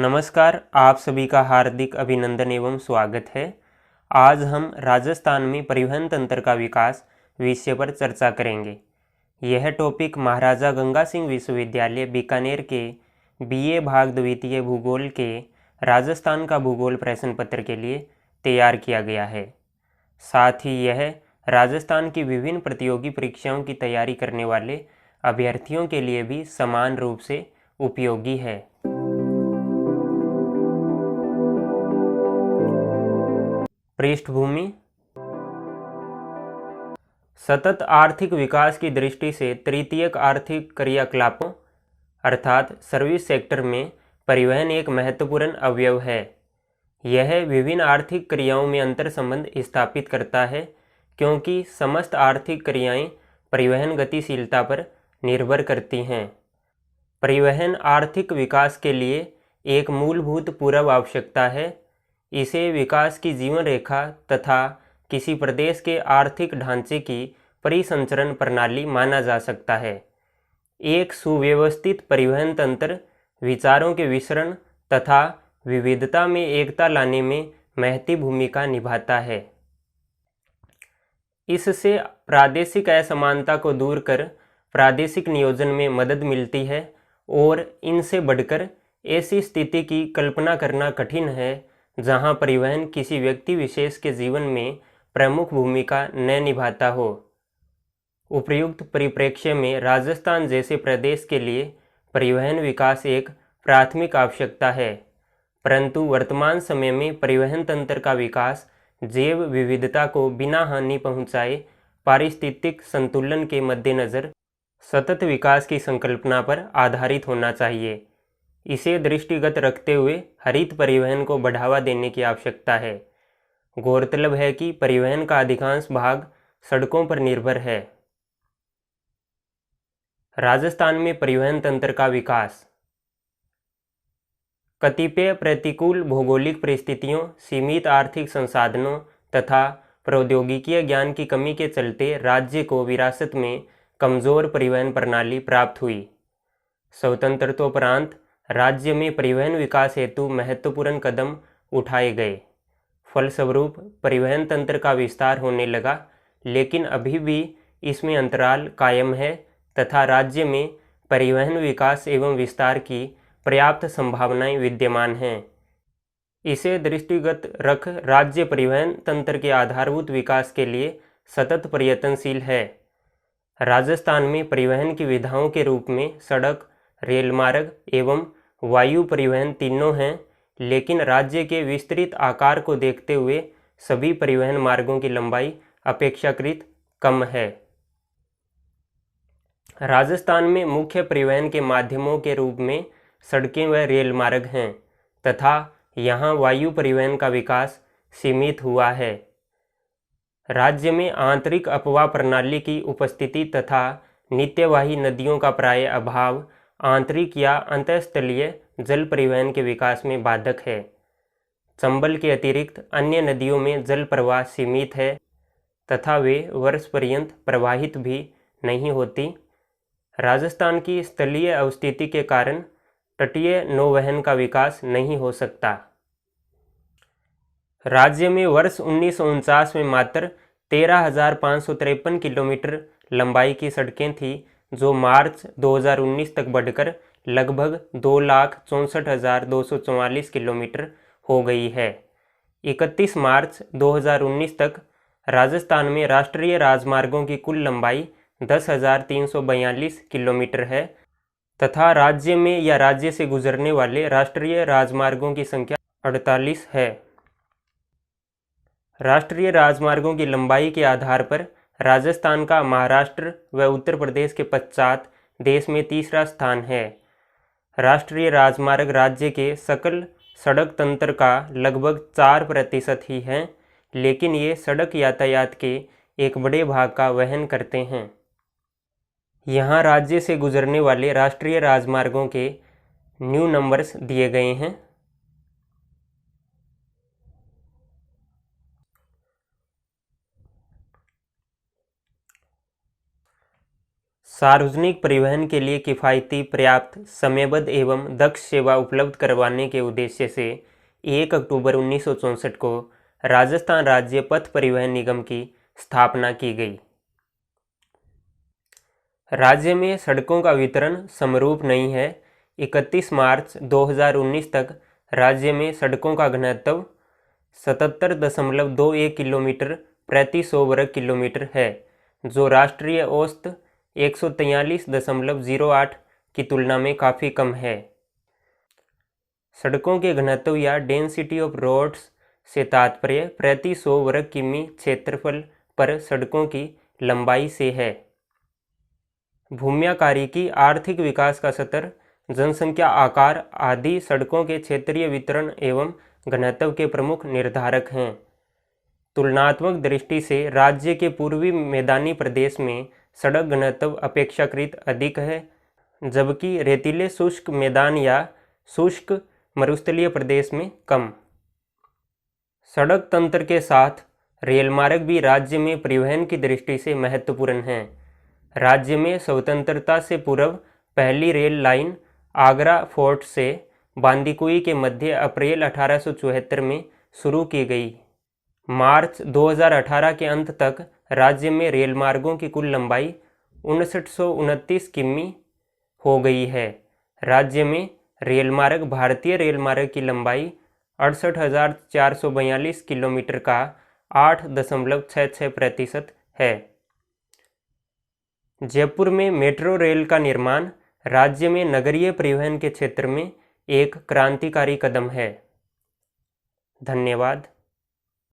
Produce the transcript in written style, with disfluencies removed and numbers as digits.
नमस्कार, आप सभी का हार्दिक अभिनंदन एवं स्वागत है। आज हम राजस्थान में परिवहन तंत्र का विकास विषय पर चर्चा करेंगे। यह टॉपिक महाराजा गंगा सिंह विश्वविद्यालय बीकानेर के बीए भाग द्वितीय भूगोल के राजस्थान का भूगोल प्रश्न पत्र के लिए तैयार किया गया है। साथ ही यह राजस्थान की विभिन्न प्रतियोगी परीक्षाओं की तैयारी करने वाले अभ्यर्थियों के लिए भी समान रूप से उपयोगी है। पृष्ठभूमि। सतत आर्थिक विकास की दृष्टि से तृतीयक आर्थिक क्रियाकलापों अर्थात सर्विस सेक्टर में परिवहन एक महत्वपूर्ण अवयव है। यह विभिन्न आर्थिक क्रियाओं में अंतर संबंध स्थापित करता है, क्योंकि समस्त आर्थिक क्रियाएं परिवहन गतिशीलता पर निर्भर करती हैं। परिवहन आर्थिक विकास के लिए एक मूलभूत पूर्व आवश्यकता है। इसे विकास की जीवन रेखा तथा किसी प्रदेश के आर्थिक ढांचे की परिसंचरण प्रणाली माना जा सकता है। एक सुव्यवस्थित परिवहन तंत्र विचारों के विचरण तथा विविधता में एकता लाने में महती भूमिका निभाता है। इससे प्रादेशिक असमानता को दूर कर प्रादेशिक नियोजन में मदद मिलती है और इनसे बढ़कर ऐसी स्थिति की कल्पना करना कठिन है जहां परिवहन किसी व्यक्ति विशेष के जीवन में प्रमुख भूमिका न निभाता हो। उपर्युक्त परिप्रेक्ष्य में राजस्थान जैसे प्रदेश के लिए परिवहन विकास एक प्राथमिक आवश्यकता है, परंतु वर्तमान समय में परिवहन तंत्र का विकास जैव विविधता को बिना हानि पहुंचाए पारिस्थितिक संतुलन के मद्देनज़र सतत विकास की संकल्पना पर आधारित होना चाहिए। इसे दृष्टिगत रखते हुए हरित परिवहन को बढ़ावा देने की आवश्यकता है। गौरतलब है कि परिवहन का अधिकांश भाग सड़कों पर निर्भर है। राजस्थान में परिवहन तंत्र का विकास कतिपय प्रतिकूल भौगोलिक परिस्थितियों, सीमित आर्थिक संसाधनों तथा प्रौद्योगिकीय ज्ञान की कमी के चलते राज्य को विरासत में कमजोर परिवहन प्रणाली प्राप्त हुई। स्वतंत्रतोपरांत राज्य में परिवहन विकास हेतु महत्वपूर्ण कदम उठाए गए। फलस्वरूप परिवहन तंत्र का विस्तार होने लगा, लेकिन अभी भी इसमें अंतराल कायम है तथा राज्य में परिवहन विकास एवं विस्तार की पर्याप्त संभावनाएं विद्यमान हैं। इसे दृष्टिगत रख राज्य परिवहन तंत्र के आधारभूत विकास के लिए सतत प्रयत्नशील है। राजस्थान में परिवहन की विधाओं के रूप में सड़क, रेल मार्ग एवं वायु परिवहन तीनों हैं, लेकिन राज्य के विस्तृत आकार को देखते हुए सभी परिवहन मार्गों की लंबाई अपेक्षाकृत कम है। राजस्थान में मुख्य परिवहन के माध्यमों के रूप में सड़कें व रेल मार्ग हैं तथा यहाँ वायु परिवहन का विकास सीमित हुआ है। राज्य में आंतरिक अपवाह प्रणाली की उपस्थिति तथा नित्यवाही नदियों का प्राय अभाव आंतरिक या अंतःस्थलीय जल परिवहन के विकास में बाधक है। चंबल के अतिरिक्त अन्य नदियों में जल प्रवाह सीमित है तथा वे वर्ष पर्यंत प्रवाहित भी नहीं होती। राजस्थान की स्थलीय अवस्थिति के कारण तटीय नौवहन का विकास नहीं हो सकता। राज्य में वर्ष 1949 में मात्र 13,553 किलोमीटर लंबाई की सड़कें थीं, जो मार्च 2019 तक बढ़कर लगभग 2,64,244 किलोमीटर हो गई है। 31 मार्च 2019 तक राजस्थान में राष्ट्रीय राजमार्गों की कुल लंबाई 10,342 किलोमीटर है तथा राज्य में या राज्य से गुजरने वाले राष्ट्रीय राजमार्गों की संख्या 48 है। राष्ट्रीय राजमार्गों की लंबाई के आधार पर राजस्थान का महाराष्ट्र व उत्तर प्रदेश के पश्चात देश में तीसरा स्थान है। राष्ट्रीय राजमार्ग राज्य के सकल सड़क तंत्र का लगभग 4% ही हैं, लेकिन ये सड़क यातायात के एक बड़े भाग का वहन करते हैं। यहाँ राज्य से गुजरने वाले राष्ट्रीय राजमार्गों के न्यू नंबर्स दिए गए हैं। सार्वजनिक परिवहन के लिए किफ़ायती, पर्याप्त, समयबद्ध एवं दक्ष सेवा उपलब्ध करवाने के उद्देश्य से 1 अक्टूबर 1964 को राजस्थान राज्य पथ परिवहन निगम की स्थापना की गई। राज्य में सड़कों का वितरण समरूप नहीं है। 31 मार्च 2019 तक राज्य में सड़कों का घनत्व 77.21 किलोमीटर प्रति 100 वर्ग किलोमीटर है, जो राष्ट्रीय औसत 143.08 की तुलना में काफ़ी कम है। सड़कों के घनत्व या डेंसिटी ऑफ रोड्स से तात्पर्य प्रति 100 वर्ग किमी क्षेत्रफल पर सड़कों की लंबाई से है। भूम्याकारी की आर्थिक विकास का स्तर, जनसंख्या आकार आदि सड़कों के क्षेत्रीय वितरण एवं घनत्व के प्रमुख निर्धारक हैं। तुलनात्मक दृष्टि से राज्य के पूर्वी मैदानी प्रदेश में सड़क घनत्व अपेक्षाकृत अधिक है, जबकि रेतीले शुष्क मैदान या शुष्क मरुस्थलीय प्रदेश में कम। सड़क तंत्र के साथ रेलमार्ग भी राज्य में परिवहन की दृष्टि से महत्वपूर्ण हैं। राज्य में स्वतंत्रता से पूर्व पहली रेल लाइन आगरा फोर्ट से बांदीकुई के मध्य अप्रैल 1874 में शुरू की गई। मार्च 2018 के अंत तक राज्य में रेलमार्गों की कुल लंबाई 5929 किमी हो गई है। राज्य में रेलमार्ग भारतीय रेलमार्ग की लंबाई 68,442 किलोमीटर का 8.66% है। जयपुर में मेट्रो रेल का निर्माण राज्य में नगरीय परिवहन के क्षेत्र में एक क्रांतिकारी कदम है। धन्यवाद।